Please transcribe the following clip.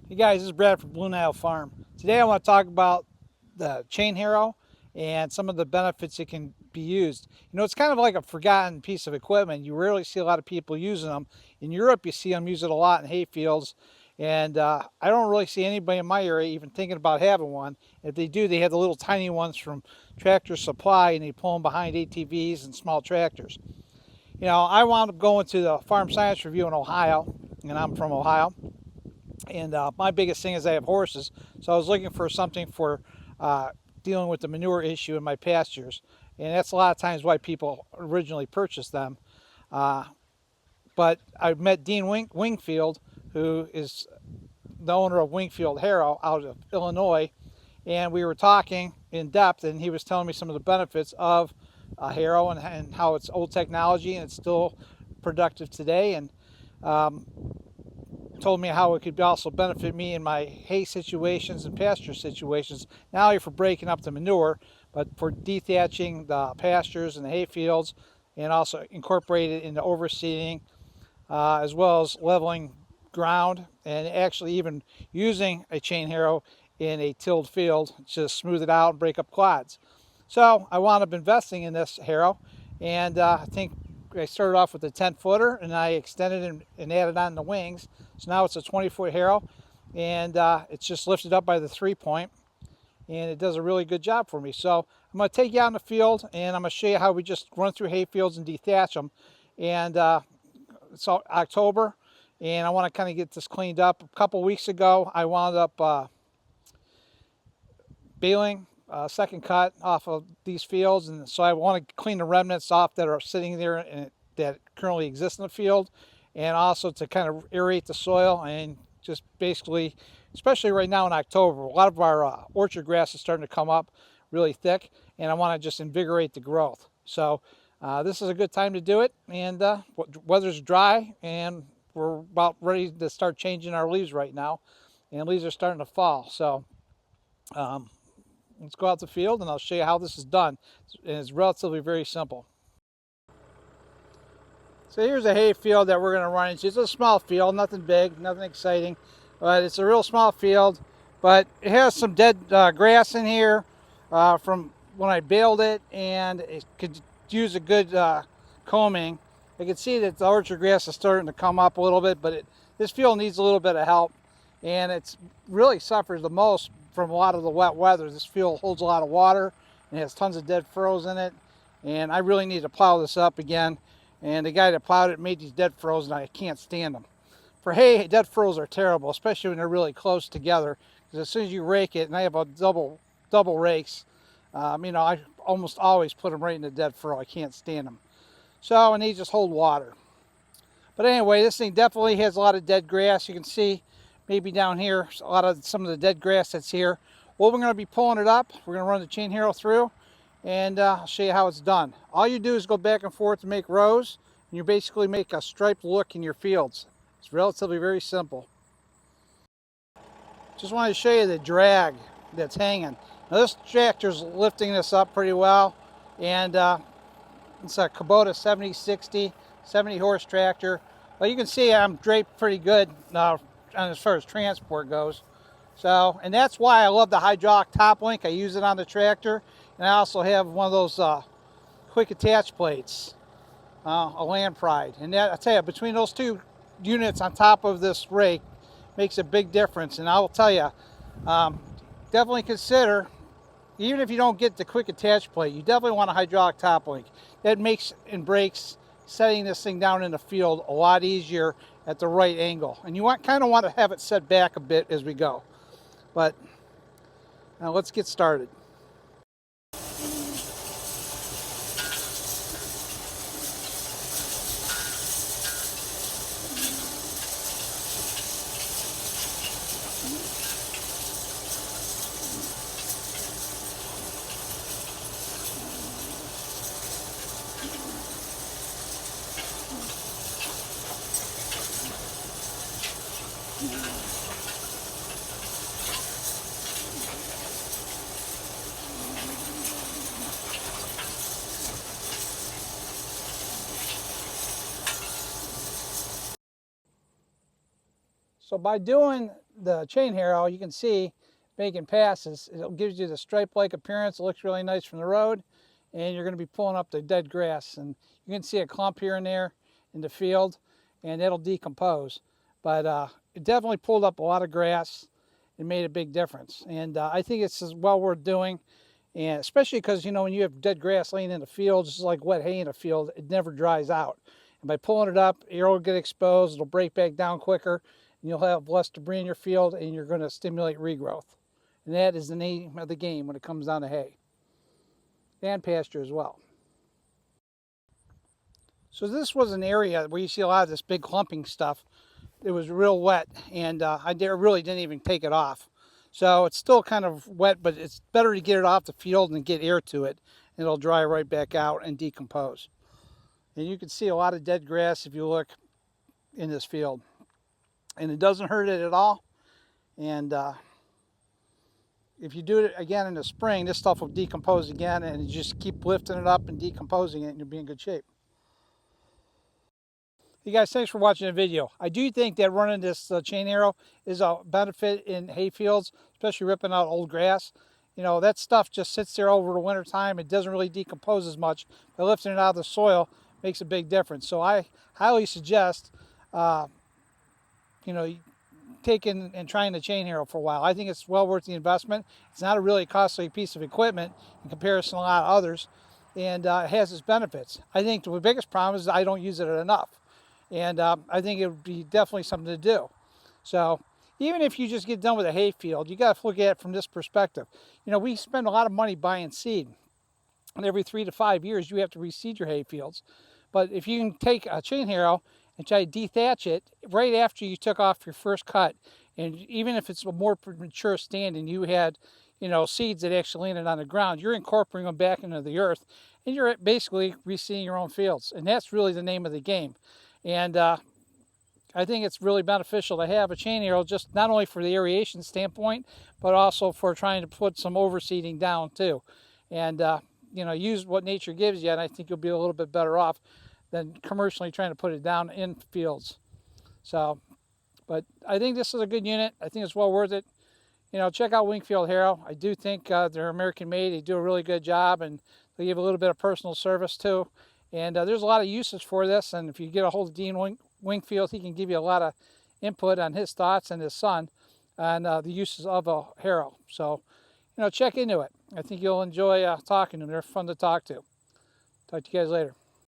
Hey guys, this is Brad from Blue Nile Farm. Today I want to talk about the chain harrow and some of the benefits it can be used. You know, it's kind of like a forgotten piece of equipment. You rarely see a lot of people using them. In Europe, you see them use it a lot in hayfields, and I don't really see anybody in my area even thinking about having one. If they do, they have the little tiny ones from Tractor Supply, and they pull them behind ATVs and small tractors. You know, I wound up going to the Farm Science Review in Ohio, and I'm from Ohio. And my biggest thing is I have horses, so I was looking for something for dealing with the manure issue in my pastures, and that's a lot of times why people originally purchased them. Uh, but I met Dean Wingfield, who is the owner of Wingfield Harrow out of Illinois, and we were talking in depth, and he was telling me some of the benefits of Harrow and how it's old technology and it's still productive today. And um, told me how it could also benefit me in my hay situations and pasture situations, not only for breaking up the manure, but for dethatching the pastures and the hay fields, and also incorporate it into overseeding, as well as leveling ground, and actually even using a chain harrow in a tilled field to smooth it out and break up clods. So I wound up investing in this harrow, and I think I started off with a 10-footer, and I extended and added on the wings. So now it's a 20-foot harrow, and it's just lifted up by the 3-point, and it does a really good job for me. So I'm going to take you out in the field, and I'm going to show you how we just run through hay fields and dethatch them. And it's October, and I want to kind of get this cleaned up. A couple weeks ago, I wound up baling second cut off of these fields, and so I want to clean the remnants off that are sitting there and that currently exist in the field, and also to kind of aerate the soil and just basically, especially right now in October, a lot of our orchard grass is starting to come up really thick, and I want to just invigorate the growth. So this is a good time to do it, and weather's dry, and we're about ready to start changing our leaves right now, and leaves are starting to fall. So um, let's go out the field and I'll show you how this is done. And it's relatively very simple. So here's a hay field that we're going to run into. It's a small field, nothing big, nothing exciting, but it's a real small field. But it has some dead grass in here from when I baled it, and it could use a good combing. You can see that the orchard grass is starting to come up a little bit, but this field needs a little bit of help, and it's really suffers the most from a lot of the wet weather. This field holds a lot of water and has tons of dead furrows in it, and I really need to plow this up again. And the guy that plowed it made these dead furrows, and I can't stand them. For hay, dead furrows are terrible, especially when they're really close together, because as soon as you rake it, and I have a double rakes, you know, I almost always put them right in the dead furrow. I can't stand them. So, and they just hold water. But anyway, this thing definitely has a lot of dead grass. You can see maybe down here, a lot of some of the dead grass that's here. Well, we're going to be pulling it up. We're going to run the chain harrow through, and I'll show you how it's done. All you do is go back and forth to make rows, and you basically make a striped look in your fields. It's relatively very simple. Just wanted to show you the drag that's hanging. Now this tractor's lifting this up pretty well, and it's a Kubota 7060, 70 horse tractor. But you can see I'm draped pretty good as far as transport goes. So, and that's why I love the hydraulic top link. I use it on the tractor, and I also have one of those quick attach plates, a Land Pride. And that, I tell you, between those two units on top of this rake makes a big difference. And I will tell you, definitely consider, even if you don't get the quick attach plate, you definitely want a hydraulic top link. That makes and breaks setting this thing down in the field a lot easier at the right angle. And you kind of want to have it set back a bit as we go. But now let's get started. So by doing the chain harrow, you can see making passes. It gives you the stripe-like appearance. It looks really nice from the road, and you're going to be pulling up the dead grass. And you can see a clump here and there in the field, and it'll decompose. But it definitely pulled up a lot of grass and made a big difference. And I think it's well worth doing, and especially because, you know, when you have dead grass laying in the field, just like wet hay in a field, it never dries out. And by pulling it up, air will get exposed, it'll break back down quicker, and you'll have less debris in your field, and you're going to stimulate regrowth. And that is the name of the game when it comes down to hay. And pasture as well. So this was an area where you see a lot of this big clumping stuff. It was real wet, and I really didn't even take it off. So it's still kind of wet, but it's better to get it off the field and get air to it, and it'll dry right back out and decompose. And you can see a lot of dead grass if you look in this field. And it doesn't hurt it at all. And if you do it again in the spring, this stuff will decompose again, and you just keep lifting it up and decomposing it, and you'll be in good shape. Hey guys, thanks for watching the video. I do think that running this chain harrow is a benefit in hay fields, especially ripping out old grass. You know, that stuff just sits there over the winter time. It doesn't really decompose as much. By lifting it out of the soil makes a big difference. So I highly suggest, you know, taking and trying the chain harrow for a while. I think it's well worth the investment. It's not a really costly piece of equipment in comparison to a lot of others, and it has its benefits. I think the biggest problem is I don't use it enough. And I think it would be definitely something to do. So even if you just get done with a hay field, you got to look at it from this perspective. You know, we spend a lot of money buying seed, and every 3 to 5 years you have to reseed your hay fields. But if you can take a chain harrow and try to dethatch it right after you took off your first cut, and even if it's a more mature stand and you had, you know, seeds that actually landed on the ground, you're incorporating them back into the earth, and you're basically reseeding your own fields. And that's really the name of the game. And I think it's really beneficial to have a chain harrow, just not only for the aeration standpoint, but also for trying to put some overseeding down too. And you know, use what nature gives you, and I think you'll be a little bit better off than commercially trying to put it down in fields. So, but I think this is a good unit. I think it's well worth it. You know, check out Wingfield Harrow. I do think they're American made. They do a really good job, and they give a little bit of personal service too. And there's a lot of uses for this, and if you get a hold of Dean Wingfield, he can give you a lot of input on his thoughts and his son on the uses of a harrow. So, you know, check into it. I think you'll enjoy talking to them. They're fun to talk to. Talk to you guys later.